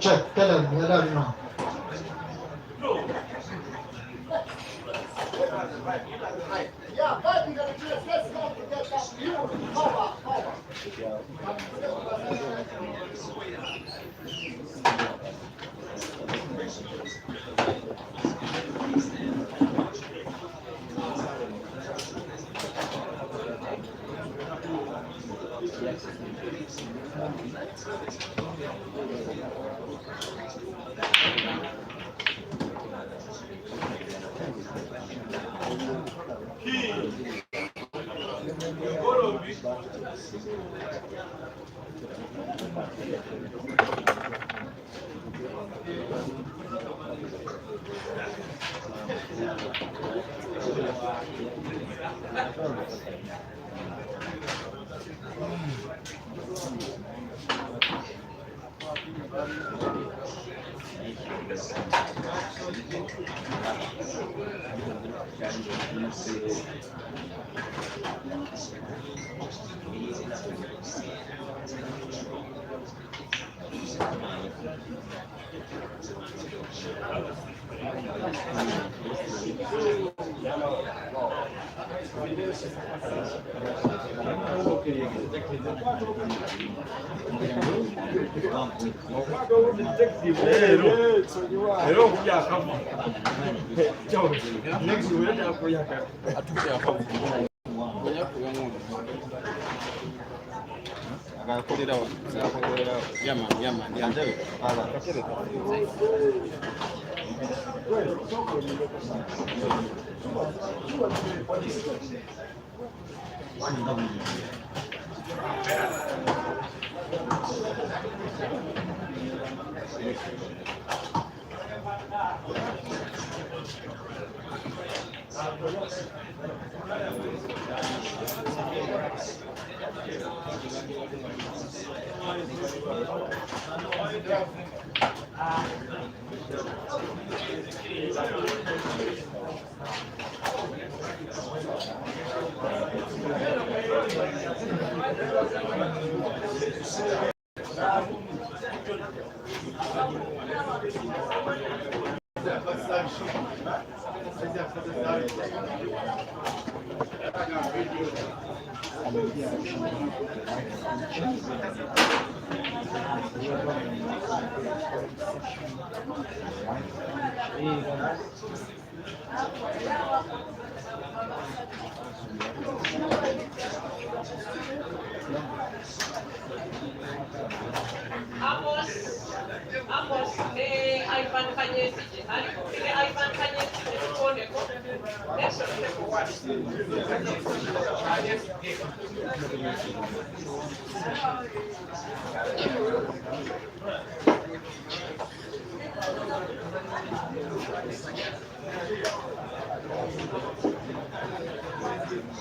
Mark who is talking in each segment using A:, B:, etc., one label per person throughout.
A: Check. Tell him, now.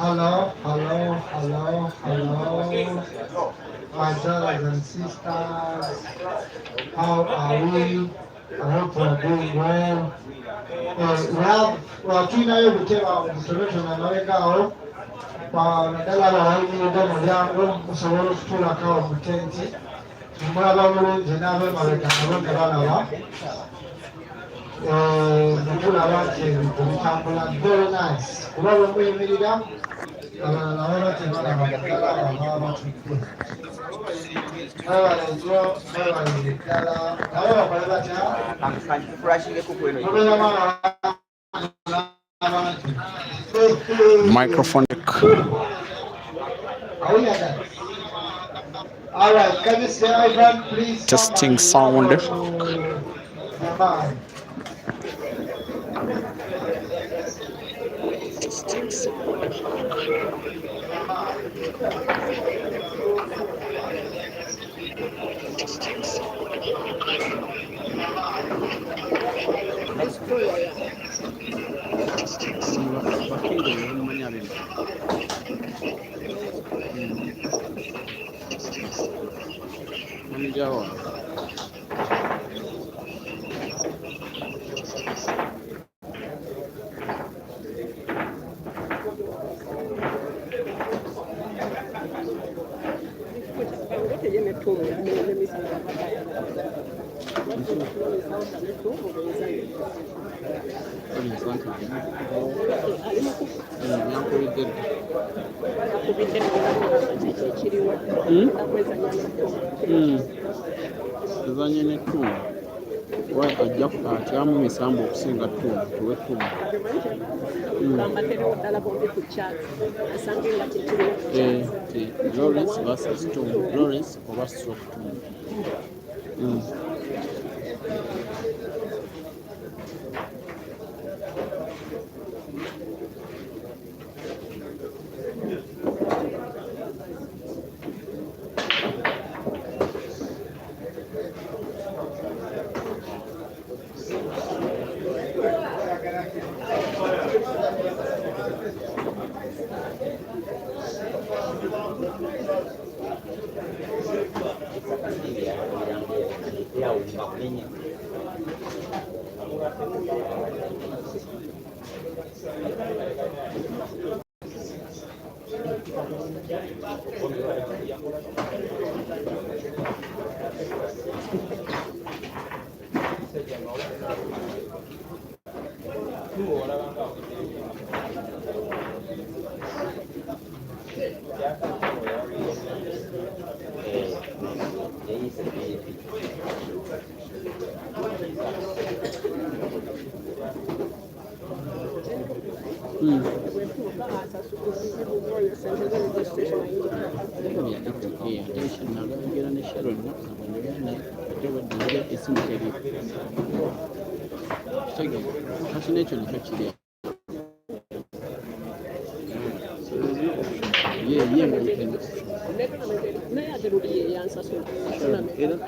A: Hello, hello, hello, hello, my brothers and sisters. How are we? I hope we're doing well. We have wakinayo kutema mtoto na naweka kwa nadala la haini ndio mlango msaworo kutula kawa mtenti. Mbona mulungi nabe mabega nabonga bana ndikula bati bitambula very nice. Kuba mwemirira abana tebana bakala baba tukwe.
B: Microphone.
A: All right, can you say Ivan, please?
B: Testing sound. Testing sound. Tuzanye ne ttumu wai ajja atyamu misambo okusinga ttumu tuwe ttumu Lawrence versus ttumu Lawrence oba stroke ttumu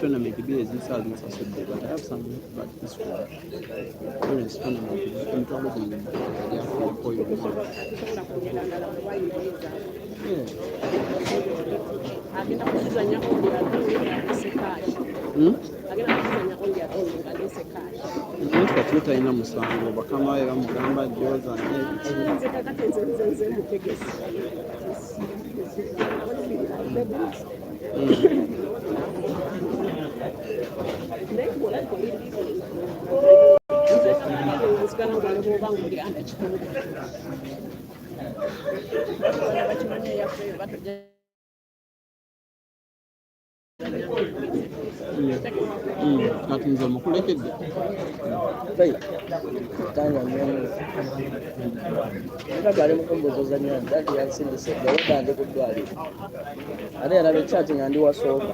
B: Tournament be as this but I have some but this one. Tutalina musango bakama bamugamba Joza katinza mukulekedde
C: bali mukumbuzo nnyo dadi yansindise yawudande ku ddwaliro ate yalaba ekyati nga ndi wasooka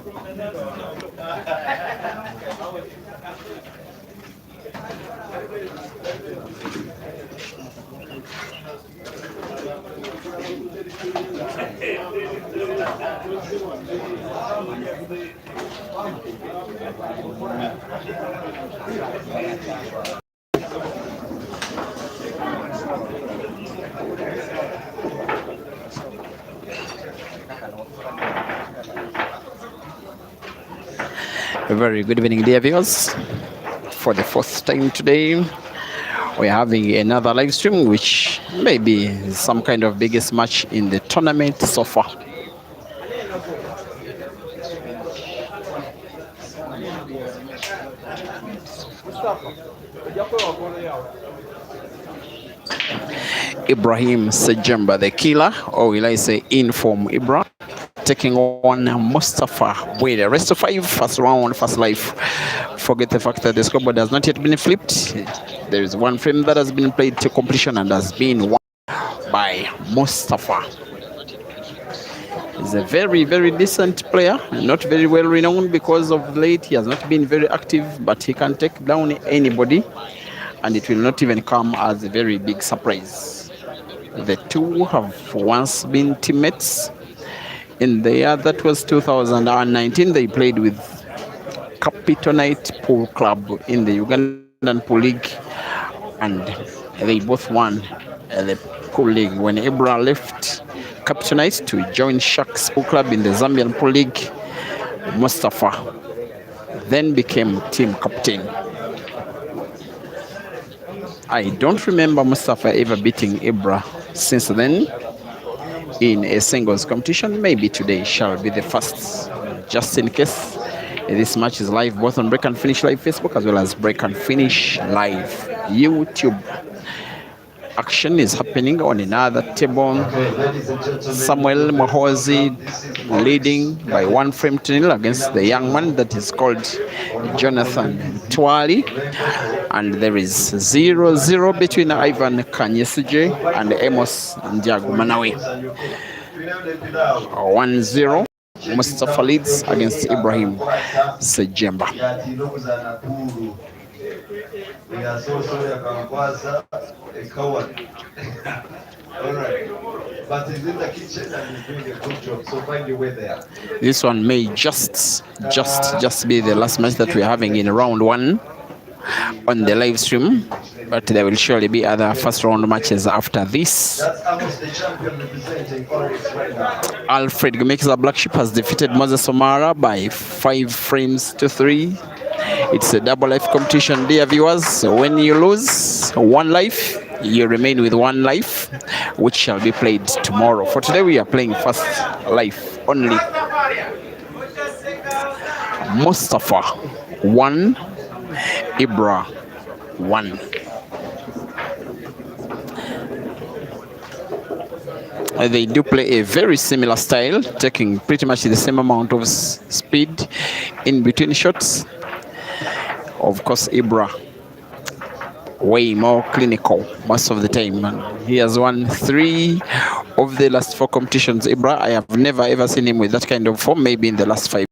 D: A very good evening, dear viewers. For the fourth time today, we're having another live stream, which may be some kind of biggest match in the tournament so far. Ibrahim Sejjemba, the killer, or will I say inform Ibrahim, taking on Mustapha with the rest of five, first round, first life. Forget the fact that the scoreboard has not yet been flipped. There is one frame that has been played to completion and has been won by Mustapha. He's a very, very decent player, not very well renowned because of late he has not been very active, but he can take down anybody and it will not even come as a very big surprise. The two have once been teammates. In the year that was 2019, they played with Capitonite Pool Club in the Ugandan Pool League, and they both won the Pool League. When Ibra left Capitonite to join Sharks Pool Club in the Zambian Pool League, Mustapha then became team captain. I don't remember Mustapha ever beating Ibra since then in a singles competition. Maybe today shall be the first. Just in case, this match is live both on Break and Finish Live Facebook as well as Break and Finish Live YouTube. Action is happening on another table. Samuel Mahozi leading by 1 frame to nil against the young man that is called Jonathan Twali. And there is 0-0 between Ivan Kanyesije and Amos Ndiagumanawe. 1-0. Mustapha leads against Ibrahim Sejjemba.
A: But he's in the kitchen and he's doing a good job, so find your way there.
D: This one may just be the last match that we're having in round 1 on the live stream, but there will surely be other first round matches after this.
A: That's almost the champion representing ORYX right now.
D: Alfred Gumekiza Black Sheep has defeated Moses Omara by 5 frames to 3. It's a double life competition, dear viewers. When you lose 1 life, you remain with 1 life, which shall be played tomorrow. For today, we are playing first life only. Mustapha 1, Ibra 1. They do play a very similar style, taking pretty much the same amount of speed in between shots. Of course, Ibra way more clinical most of the time. He has won 3 of the last 4 competitions. Ibra, I have never ever seen him with that kind of form, maybe in the last 5.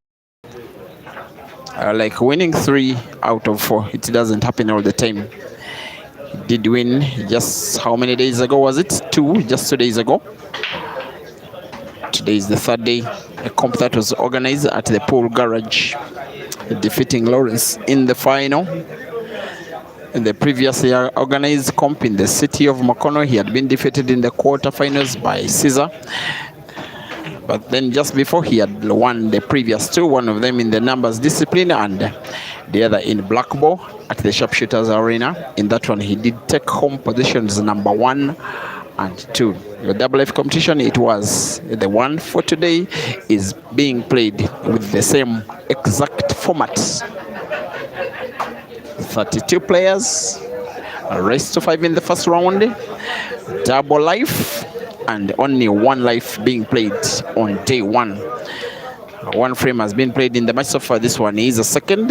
D: Like winning 3 out of 4, it doesn't happen all the time. He did win just how many days ago was it? 2, just 2 days ago. Today is the 3rd day, a comp that was organized at the Pool Garage, defeating Lawrence in the final. In the previous year organized comp in the city of Makono, he had been defeated in the quarterfinals by Caesar. But then just before, he had won the previous 2, one of them in the numbers discipline and the other in black ball at the Sharpshooters Arena. In that one, he did take home positions number 1 and 2. The double F competition, it was the one for today, is being played with the same exact format. 32 players, a race to 5 in the first round, double life, and only 1 life being played on day 1. 1 frame has been played in the match so far. This one is a second.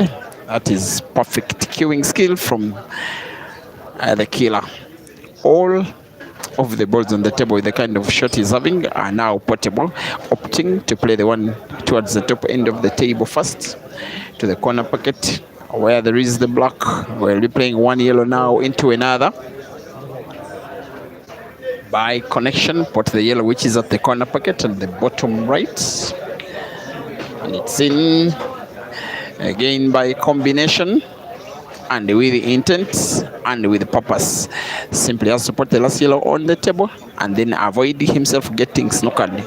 D: That is perfect queuing skill from the killer. All of the balls on the table with the kind of shot he's having are now portable, opting to play the one towards the top end of the table first, to the corner pocket where there is the black. We'll be playing 1 yellow now into another. By connection, put the yellow which is at the corner pocket and the bottom right. And it's in again by combination and with intent and with purpose. Simply has to put the last yellow on the table and then avoid himself getting snookered.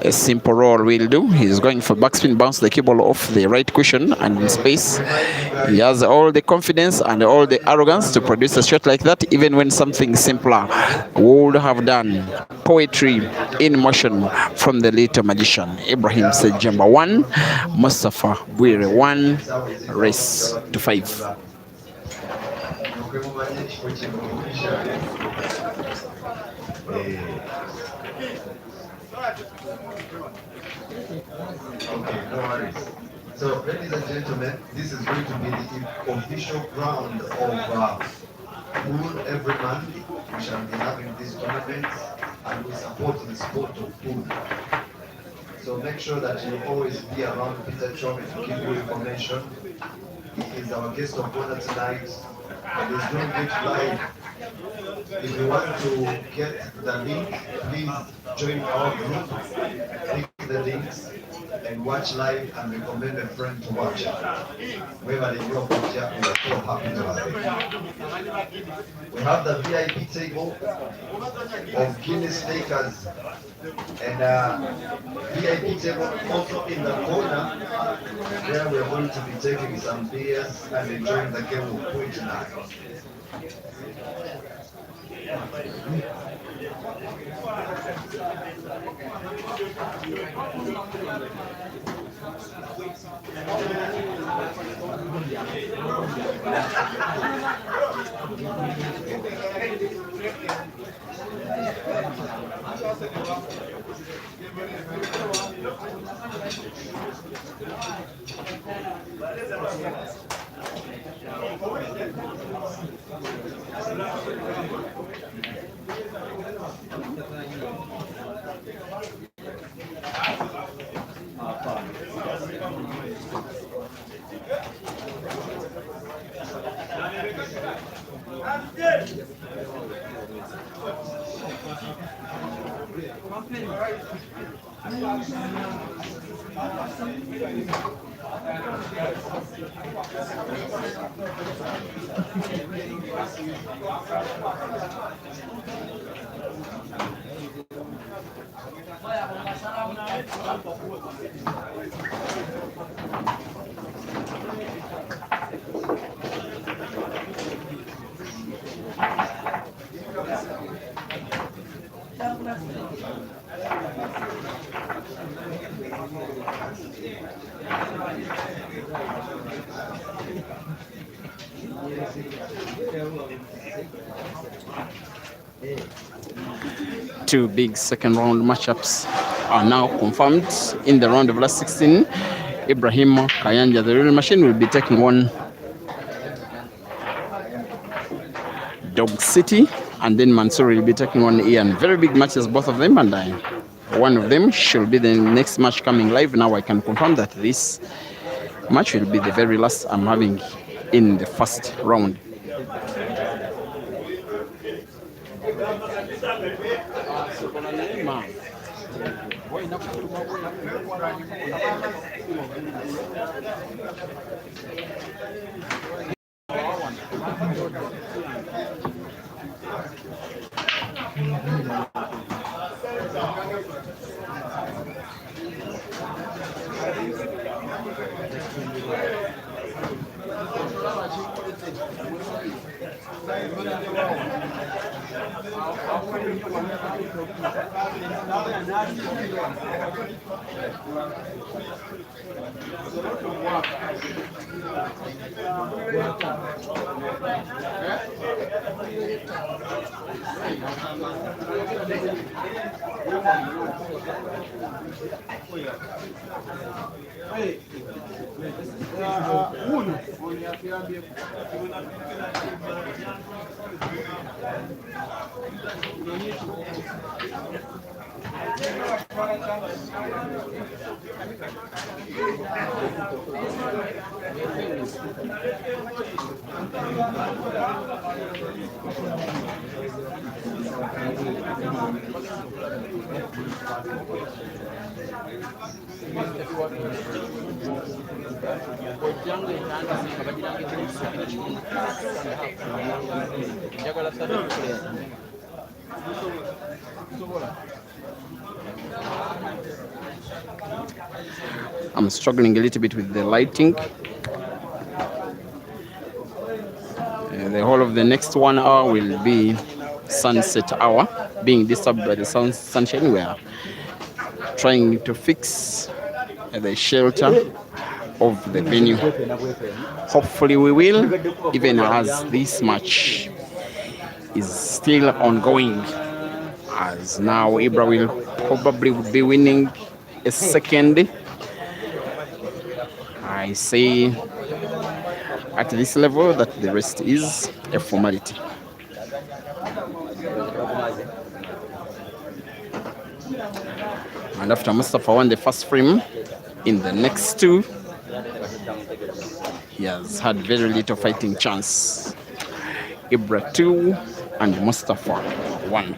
D: A simple roll will do. He's going for backspin, bounce the cue ball off the right cushion and in space. He has all the confidence and all the arrogance to produce a shot like that, even when something simpler would have done. Poetry in motion from the little magician. Ibrahim Sejjemba 1, Mustapha Bwire 1, race to 5.
A: Okay, no worries. So, ladies and gentlemen, this is going to be the official round of pool every month. We shall be having this tournament and we support the sport of pool. So make sure that you always be around Peter Chom to give you information. He is our guest of honor tonight and he's doing it live. If you want to get the link, please join our group, click the links and watch live and recommend a friend to watch. Whoever they go, we are so happy to have it. We have the VIP table of Guinness Lakers and VIP table also in the corner where we're going to be taking some beers and enjoying the game of pool tonight.
D: Two big second round matchups are now confirmed in the round of last 16. Ibrahim Kayanja, the real machine, will be taking on Dog City, and then Mansour will be taking on Ian. Very big matches, both of them, and one of them should be the next match coming live. Now I can confirm that this match will be the very last I'm having in the first round. I'm struggling a little bit with the lighting. The whole of the next 1 hour will be sunset hour, being disturbed by the sunshine. We are trying to fix the shelter of the venue. Hopefully we will, even as this match is still ongoing, as now Ibra will probably be winning a second. I say at this level that the rest is a formality. And after Mustapha won the first frame, in the next two, he has had very little fighting chance. Ibra 2 and Mustapha 1.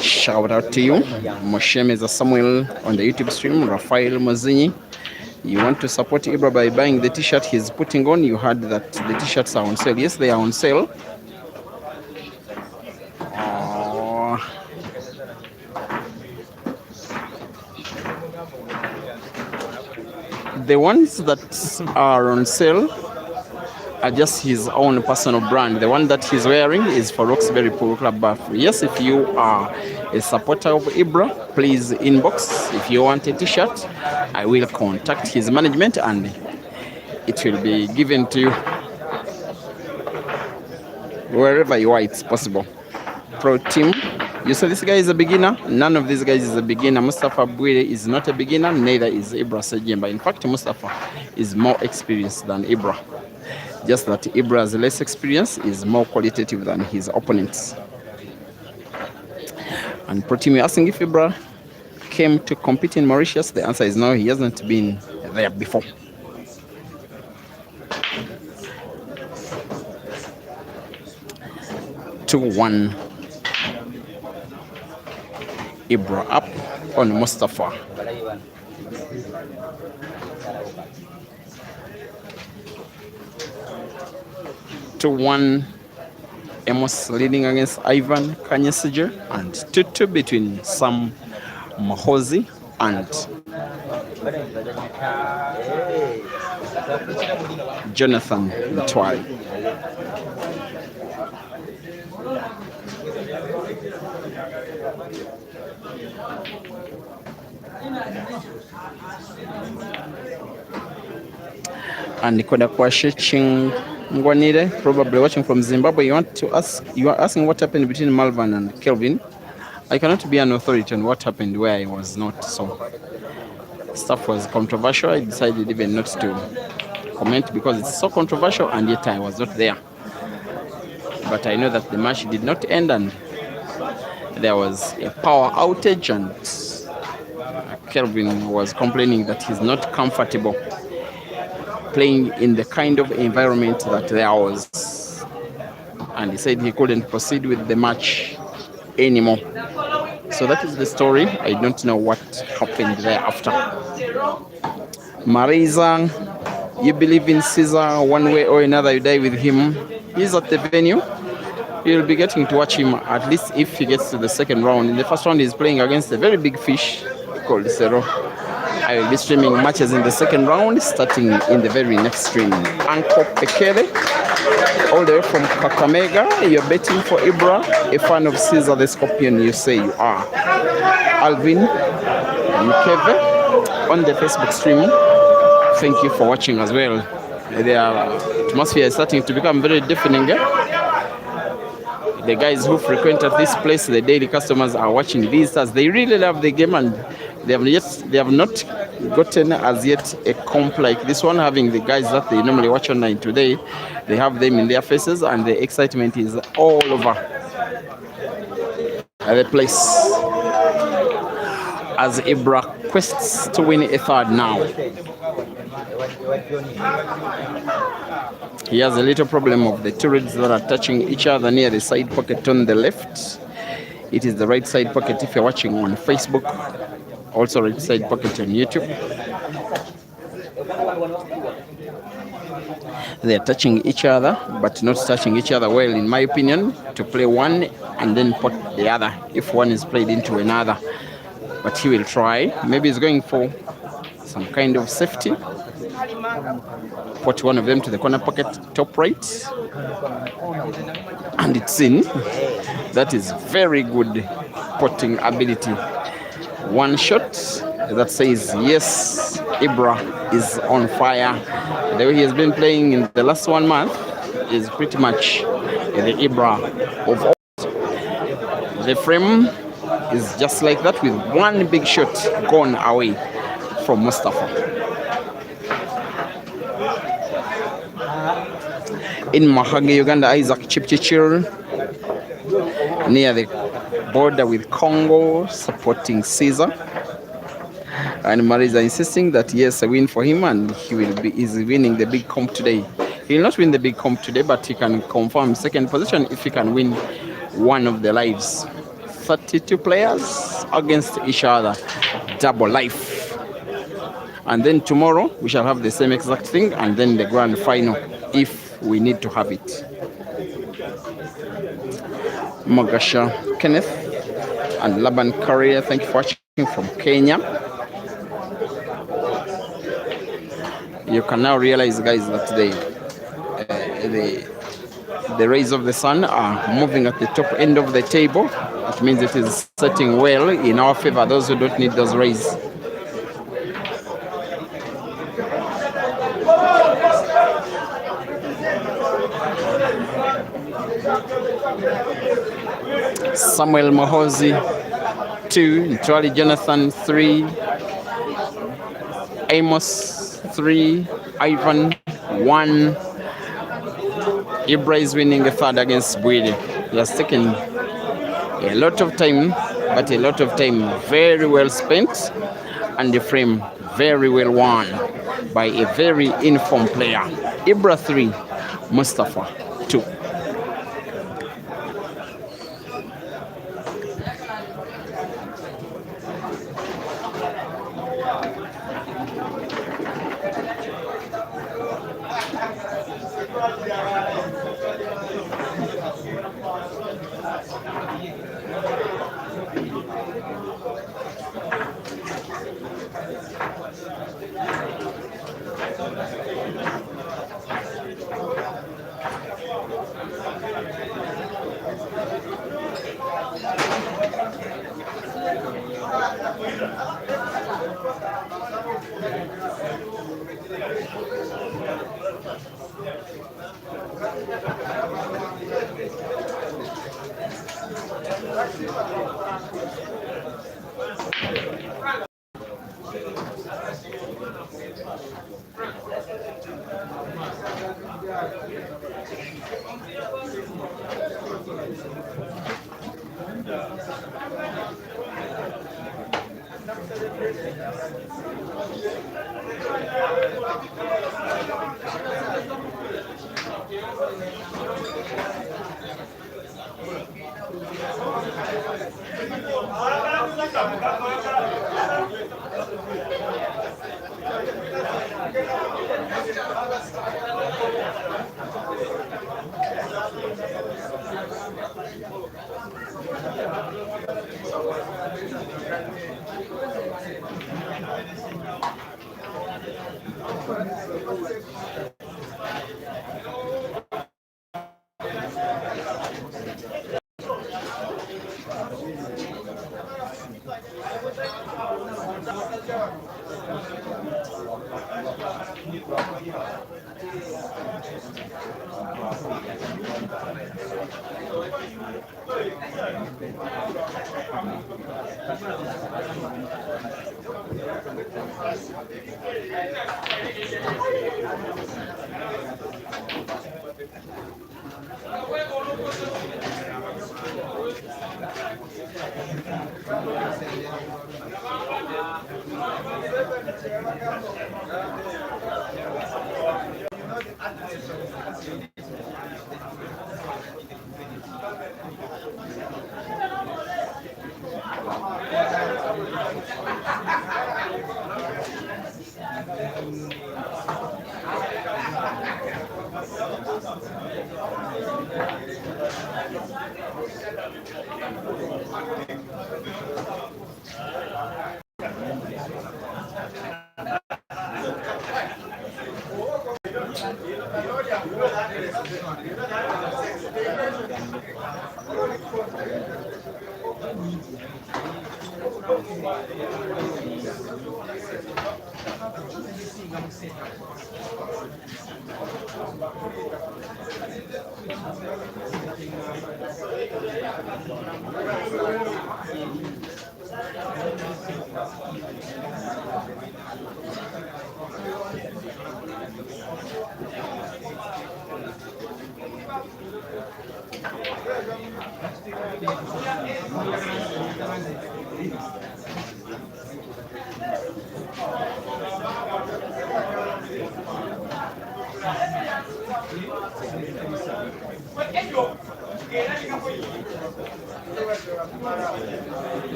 D: Shout out to you, Moshemeza Samuel on the YouTube stream, Rafael Mozinyi. You want to support Ibra by buying the t-shirt he's putting on. You heard that the t-shirts are on sale. Yes, they are on sale. The ones that are on sale are just his own personal brand. The one that he's wearing is for Roxbury Pool Club Bath. Yes, if you are a supporter of Ibra, please inbox. If you want a t-shirt, I will contact his management and it will be given to you wherever you are. It's possible. Pro team. You say this guy is a beginner? None of these guys is a beginner. Mustapha Bwire is not a beginner, neither is Ibra Sejjemba. In fact, Mustapha is more experienced than Ibra. Just that Ibra's less experience is more qualitative than his opponents. And pro team, you're asking if Ibra came to compete in Mauritius? The answer is no, he hasn't been there before. Two-one. Ibra up on Mustapha. To 1, Amos leading against Ivan Kanyesiger, and 2-2 between Sam Mahozi and Jonathan Ntwali. And Kwashe Chingwanire, probably watching from Zimbabwe. You are asking what happened between Malvan and Kelvin. I cannot be an authority on what happened where I was not. So stuff was controversial. I decided even not to comment because it's so controversial, and yet I was not there. But I know that the match did not end, and there was a power outage, and Kelvin was complaining that he's not comfortable playing in the kind of environment that there was, and he said he couldn't proceed with the match anymore. So that is the story. I don't know what happened thereafter. Marisa, you believe in Caesar one way or another, you die with him. He's at the venue. You'll be getting to watch him at least if he gets to the second round. In the first round, he's playing against a very big fish called Zero. I will be streaming matches in the second round, starting in the very next stream. Uncle Pekele, all the way from Kakamega, you're betting for Ibra, a fan of Caesar the Scorpion, you say you are. Alvin Mkeve on the Facebook stream, thank you for watching as well. The atmosphere is starting to become very deafening. The guys who frequent at this place, the daily customers, are watching visitors. They really love the game, and they have not gotten as yet a comp like this one, having the guys that they normally watch online today. They have them in their faces, and the excitement is all over the place as Ibra quests to win a third now. He has a little problem of the two reds that are touching each other near the side pocket on the left. It is the right side pocket if you're watching on Facebook. Also right side pocket on YouTube. They are touching each other, but not touching each other well, in my opinion, to play one and then put the other if one is played into another. But he will try. Maybe he's going for some kind of safety. Put one of them to the corner pocket, top right. And it's in. That is very good potting ability. One shot that says, yes, Ibra is on fire. The way he has been playing in the last 1 month is pretty much the Ibra of old. The frame is just like that, with one big shot gone away from Mustapha. In Mahage, Uganda, Isaac Chipchichir, near the border with Congo, supporting Caesar. And Marisa insisting that yes, a win for him, and is winning the big comp today. He will not win the big comp today, but he can confirm second position if he can win one of the lives. 32 players against each other, double life. And then tomorrow we shall have the same exact thing, and then the grand final if we need to have it. Mogasha Kenneth and Laban Korea, thank you for watching from Kenya. You can now realize, guys, that the rays of the sun are moving at the top end of the table. It means it is setting well in our favor, those who don't need those rays. Samuel Mohozi 2, Ntwali Jonathan 3, Amos 3, Ivan 1. Ibrahim is winning the third against Bwire. He has taken a lot of time, but a lot of time very well spent, and the frame very well won by a very informed player. Ibra 3, Mustapha 2.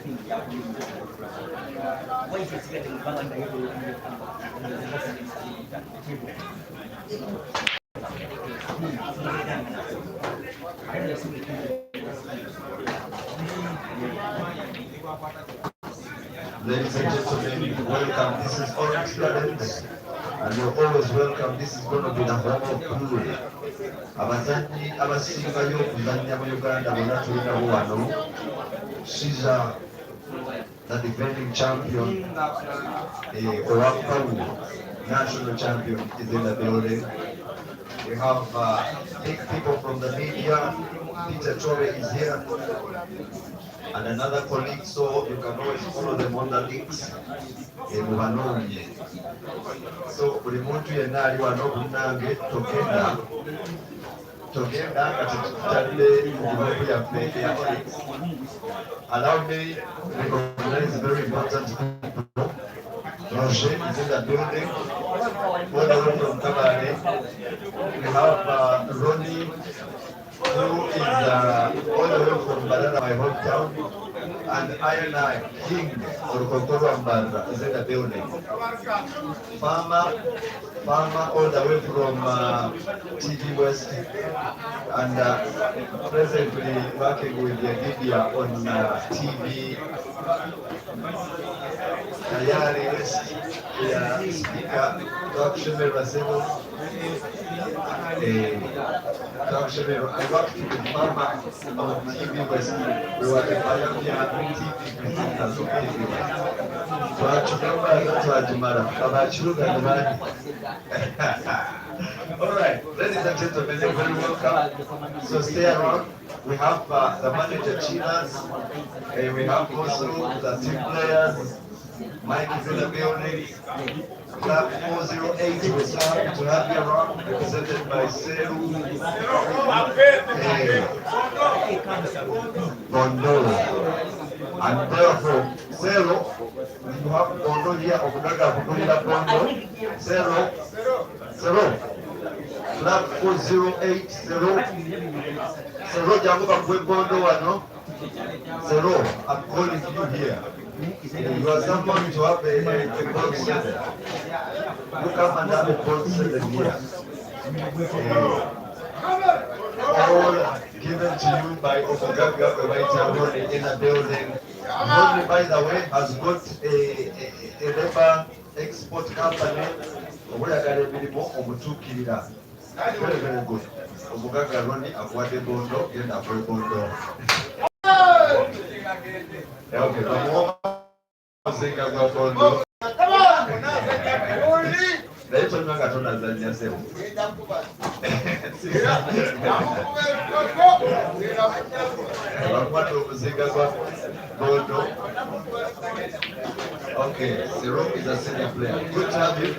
E: Ladies and gentlemen, welcome. This is ORYX Gardens, and you're always welcome. This is going to be the home of Bwire. Abazanyi abasingayo okuzannya mu Uganda bonna tulinawo wano. She's the defending champion, Owapawu, national champion, is in the building. We have big people from the media. Peter Torre is here, and another colleague, so you can always follow them on the links. So buli muntu yenna ali wano kunnange togenda kati tutadde ebibugu byaffe eya ORYX. Allow me to recognize very important people. Roger is in the building. All the way from Kabale. We have Ronnie, who is all the way from Badana, my hometown. And I, King or Kokoro Ambara is in the building. Farmer all the way from TV West, and presently working with the media on TV. Tayari West, speaker, Dr. Sejjemba. I worked with Mama on TV West. We were the pioneer TV presenters of TV West. All right, ladies and gentlemen, you're very welcome. So stay around. We have the manager Chinas, we have also the team players. Mike is in the building. Club 408 was happy to have you around, represented by Seru Bondo. And therefore, Seru, you have Bondo here, Obunaga Bugulila Bondo. Seru, Club 408, Seru, Janguba Bondo, no? Seru, I'm calling you here. You are someone to have a gold center. You come and have a gold center here. All given to you by Ofogaga Ronnie in the building. Ronnie, by the way, has got a labor export company. Very, very good. Ofogaga Ronnie, Akwade Bondo, and Akwade Bondo. Okay, Zinga Bondo. Let's not get on as yourself. Okay, Zero is a senior player. Good to have you.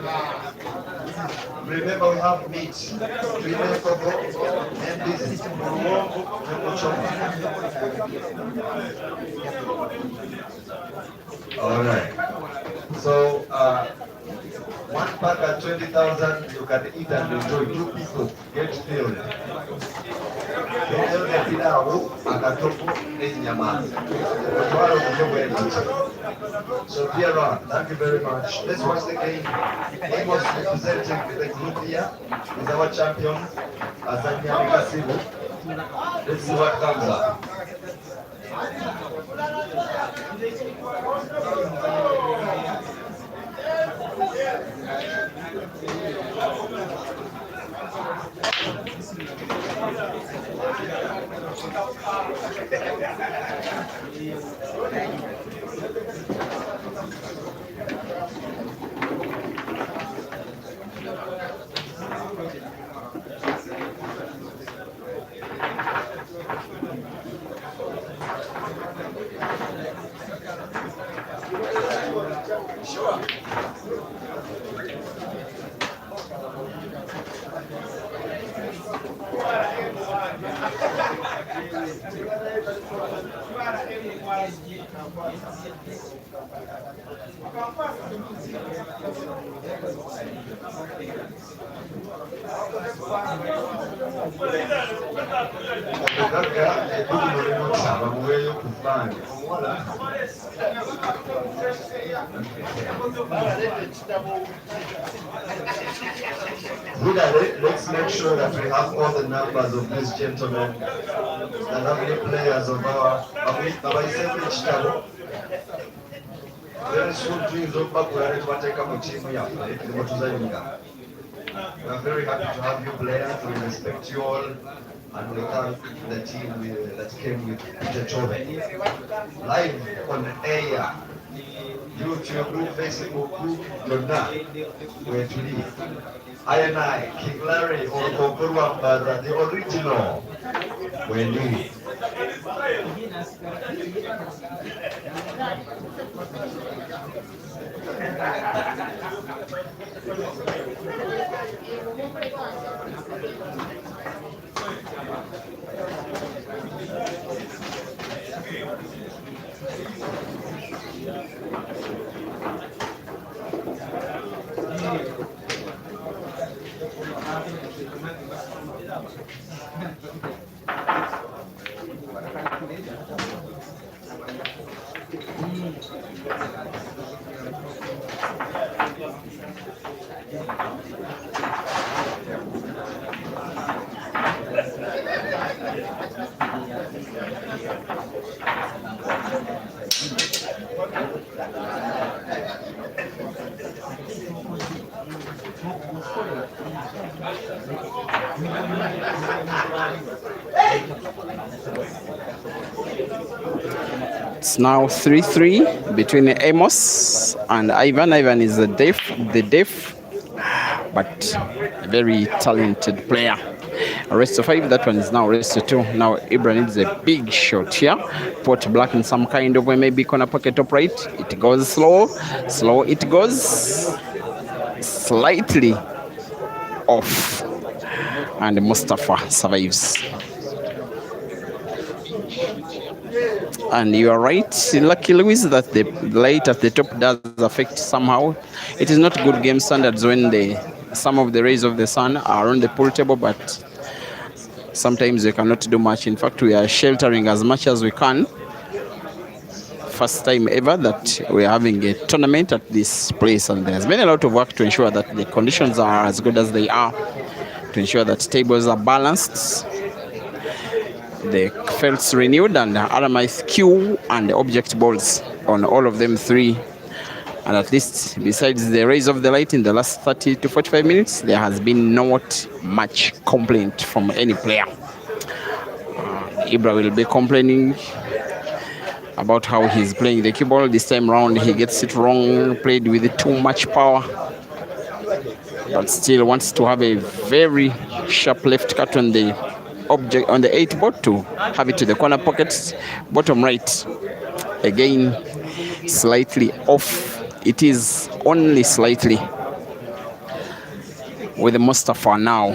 E: Remember, we have meat. And this is all right. So, one pack at 20,000, you can eat and enjoy. Two people get filled. So be around. Thank you very much. Let's watch the game. Amos representing the group here is our champion, Azania Mikasibu. Let's see what comes up. Sure. Omugaga eddulu lino kusaba muweeyo ku bbanga Let's make sure that we have all the numbers of these gentlemen and how many players of our very soon tuyinza okubakulala tubateeka mu tiimu yaffe ne tuzanyira. We are very happy to have you players. We respect you all and we thank the team that came with Sejjemba. Live on air, YouTube, Facebook, Yonna, where to live. I and I, King Larry, or Kokurwamba, the original, where live.
D: It's now 3-3 between Amos and Ivan. Ivan is the deaf, but a very talented player. Rest of 5, that one is now rest of 2. Now Ibrahim needs a big shot here. Put black in some kind of way, maybe corner pocket top right. It goes slow it goes. Slightly off. And Mustapha survives. And you are right, Lucky Louis, that the light at the top does affect somehow. It is not good game standards when some of the rays of the sun are on the pool table, but sometimes we cannot do much. In fact, we are sheltering as much as we can. First time ever that we are having a tournament at this place, and there's been a lot of work to ensure that the conditions are as good as they are, to ensure that tables are balanced, the felts renewed, and RMI's cue and the object balls on all of them 3. And at least besides the rays of the light in the last 30 to 45 minutes, there has been not much complaint from any player. Ibra will be complaining about how he's playing the cue ball. This time round he gets it wrong, played with too much power, but still wants to have a very sharp left cut on the object on the 8 board to have it to the corner pockets, bottom right. Again, slightly off. It is only slightly, with Mustapha now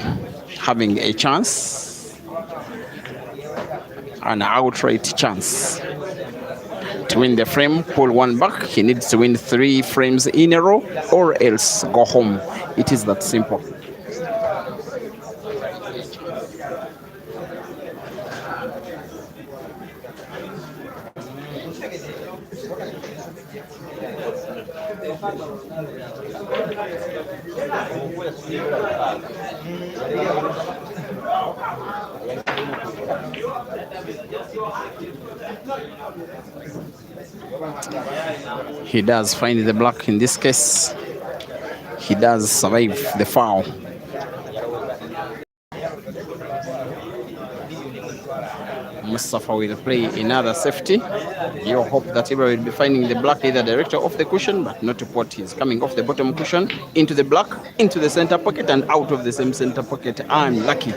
D: having a chance, an outright chance to win the frame, pull one back. He needs to win 3 frames in a row or else go home. It is that simple. He does find the black in this case. He does survive the foul. Mustapha will play another safety. You hope that Ibra will be finding the black either directly off the cushion, but not to put. He's coming off the bottom cushion into the black, into the center pocket, and out of the same center pocket. Unlucky.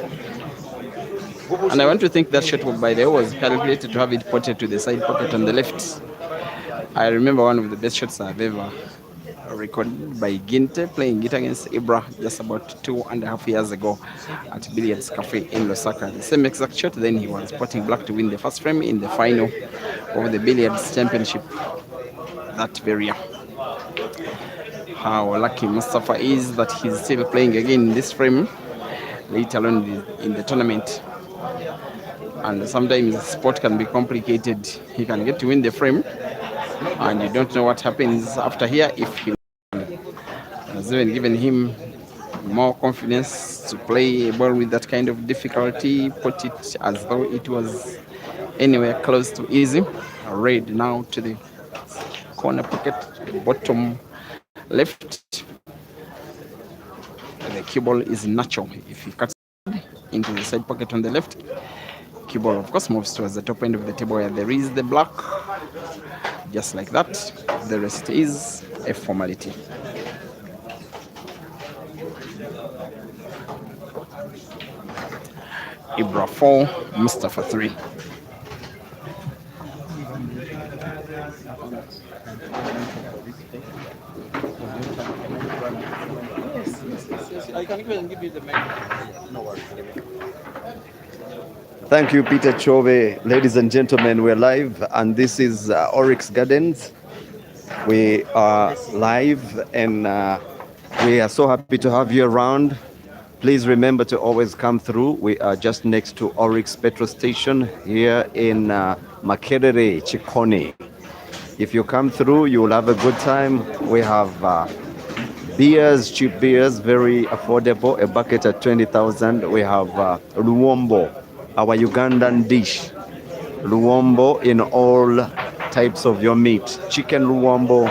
D: And I want to think that shot by the way was calculated to have it potted to the side pocket on the left. I remember one of the best shots I've ever recorded by Ginte playing it against Ibra just about 2.5 years ago at Billiards Cafe in Lusaka. The same exact shot. Then he was potting black to win the first frame in the final of the Billiards Championship that very year. How lucky Mustapha is that he's still playing again in this frame later on in the tournament. and sometimes sport can be complicated. He can get to win the frame, and you don't know what happens after here. If he has even given him more confidence to play a ball with that kind of difficulty, put it as though it was anywhere close to easy. Red now to the corner pocket, bottom left. The cue ball is natural. If he cuts into the side pocket on the left, cue ball of course moves towards the top end of the table where there is the black. Just like that, the rest is a formality. Ibra 4, Mustapha 3. I can even give you the menu. No worries.
E: Thank you, Peter Chove. Ladies and gentlemen, we're live, and this is ORYX Gardens. We are live, and we are so happy to have you around. Please remember to always come through. We are just next to ORYX petrol station here in Makerere, Chikoni. If you come through, you will have a good time. We have beers, cheap beers, very affordable, a bucket at 20,000. We have Luwombo, our Ugandan dish. Luwombo in all types of your meat. Chicken Luwombo,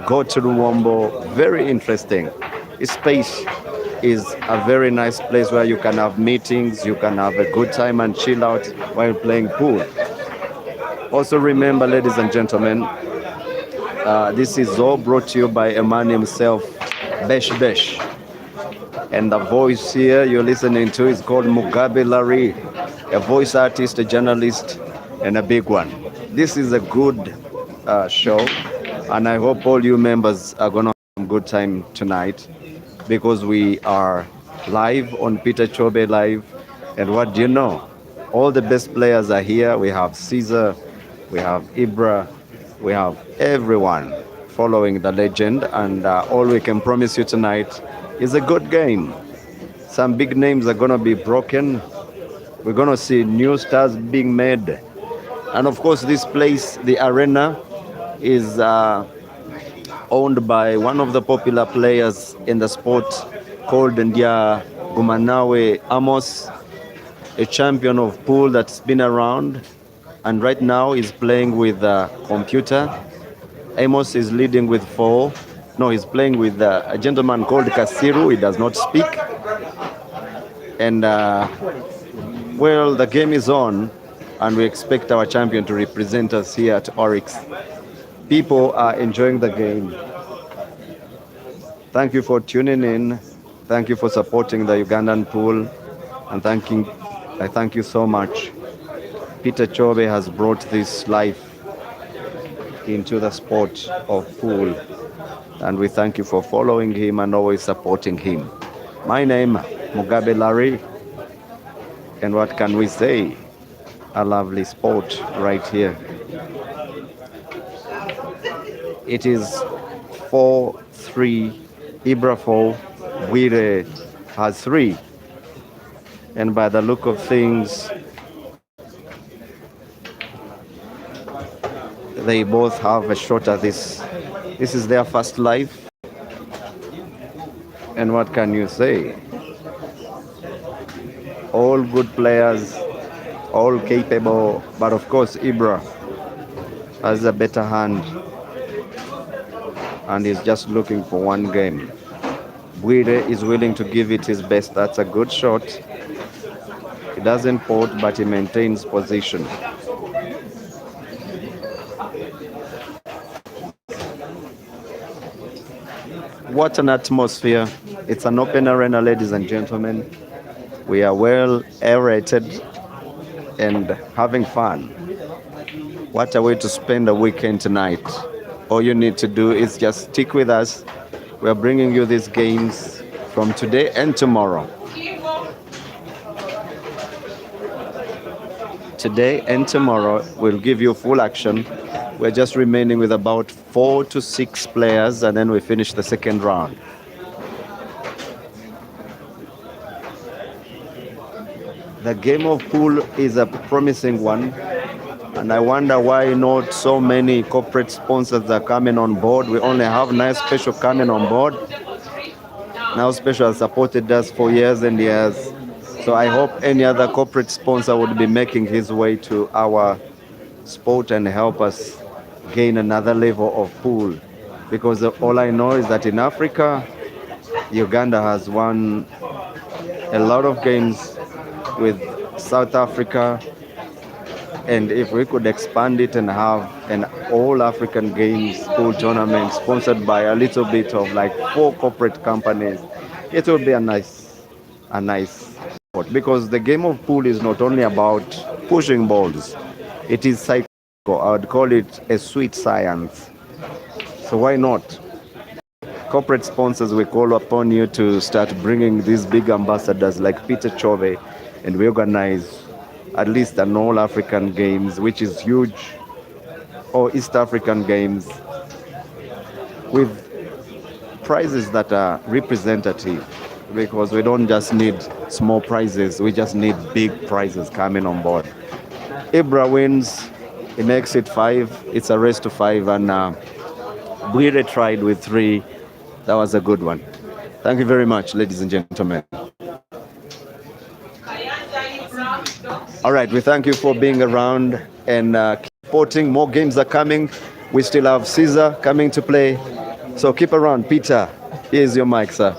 E: goat Luwombo, very interesting. This space is a very nice place where you can have meetings, you can have a good time and chill out while playing pool. Also remember, ladies and gentlemen, this is all brought to you by a man himself, Besh Besh. And the voice here you're listening to is called Mugabe Larry, a voice artist, a journalist, and a big one. This is a good show, and I hope all you members are going to have a good time tonight, because we are live on Peter Chobe Live. And what do you know? All the best players are here. We have Caesar, we have Ibra, we have everyone following the legend, and all we can promise you tonight is a good game. Some big names are going to be broken. We're going to see new stars being made. And of course, this place, the arena, is owned by one of the popular players in the sport called Ndia Gumanawe Amos, a champion of pool that's been around, and right now is playing with a computer. Amos is leading with 4. No, he's playing with a gentleman called Kasiru. He does not speak. And well, the game is on, and we expect our champion to represent us here at ORYX. People are enjoying the game. Thank you for tuning in. Thank you for supporting the Ugandan pool. And I thank you so much. Peter Chobe has brought this life into the sport of pool. And we thank you for following him and always supporting him. My name, Mugabe Larry. And what can we say? A lovely sport right here. It is 4-3, Ibra 4, Bwire has 3. And by the look of things, they both have a shot at this. This is their first life. And what can you say? All good players, all capable, but of course Ibra has a better hand and is just looking for one game. Bwire is willing to give it his best. That's a good shot. He doesn't port, but he maintains position. What an atmosphere. It's an open arena, ladies and gentlemen. We are well aerated and having fun. What a way to spend a weekend tonight. All you need to do is just stick with us. We're bringing you these games from today and tomorrow. Today and tomorrow we'll give you full action. We're just remaining with about 4 to 6 players, and then we finish the second round.
F: The game of pool is a promising one, and I wonder why not so many corporate sponsors are coming on board. We only have Nice Special coming on board. Now Special has supported us for years and years. So I hope any other corporate sponsor would be making his way to our sport and help us gain another level of pool. Because all I know is that in Africa, Uganda has won a lot of games with South Africa, and if we could expand it and have an all African Games pool tournament sponsored by a little bit of like 4 corporate companies, it would be a nice sport. Because the game of pool is not only about pushing balls, it is psycho. I would call it a sweet science. So why not? Corporate sponsors, we call upon you to start bringing these big ambassadors like Peter Chove, and we organize at least an all-African Games, which is huge, or East African Games, with prizes that are representative, because we don't just need small prizes, we just need big prizes coming on board. Ibra wins, he makes it 5, it's a race to 5, and Bwire tried with 3. That was a good one. Thank you very much, ladies and gentlemen. All right, we thank you for being around and keep supporting. More games are coming. We still have Caesar coming to play. So keep around. Peter, here's your mic, sir.